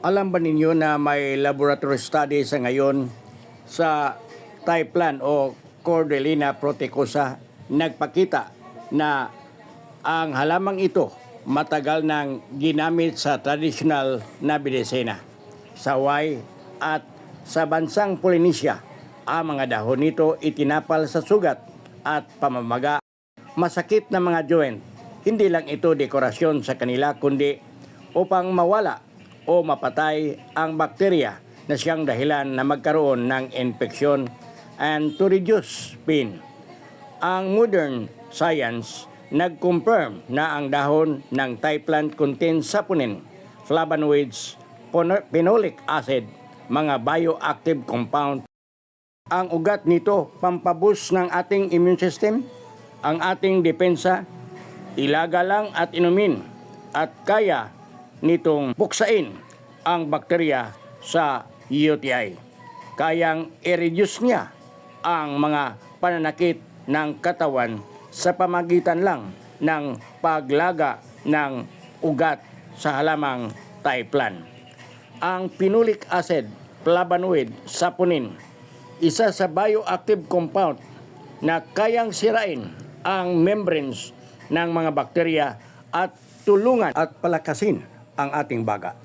Alam ba ninyo na may laboratory study sa ngayon sa Thai-plant o Cordyceps protecosa nagpakita na ang halamang ito matagal nang ginamit sa traditional na medisina sa Hawaii at sa bansang Polynesia. Ang mga dahon nito itinapal sa sugat at pamamaga, masakit na mga joint. Hindi lang ito dekorasyon sa kanila kundi upang mawala o mapatay ang bakterya na siyang dahilan na magkaroon ng infeksyon and to reduce pain. Ang modern science nag-confirm na ang dahon ng Thai plant contains saponin, flavonoids, phenolic acid, mga bioactive compound. Ang ugat nito pampaboost ng ating immune system, ang ating depensa, ilaga lang at inumin at kaya nitong buksain ang bakterya sa UTI. Kayang i-reduce niya ang mga pananakit ng katawan sa pamagitan lang ng paglaga ng ugat sa halamang Thai plant. Ang phenolic acid, flavonoid, saponin, isa sa bioactive compound na kayang sirain ang membranes ng mga bakterya at tulungan at palakasin ang ating baga.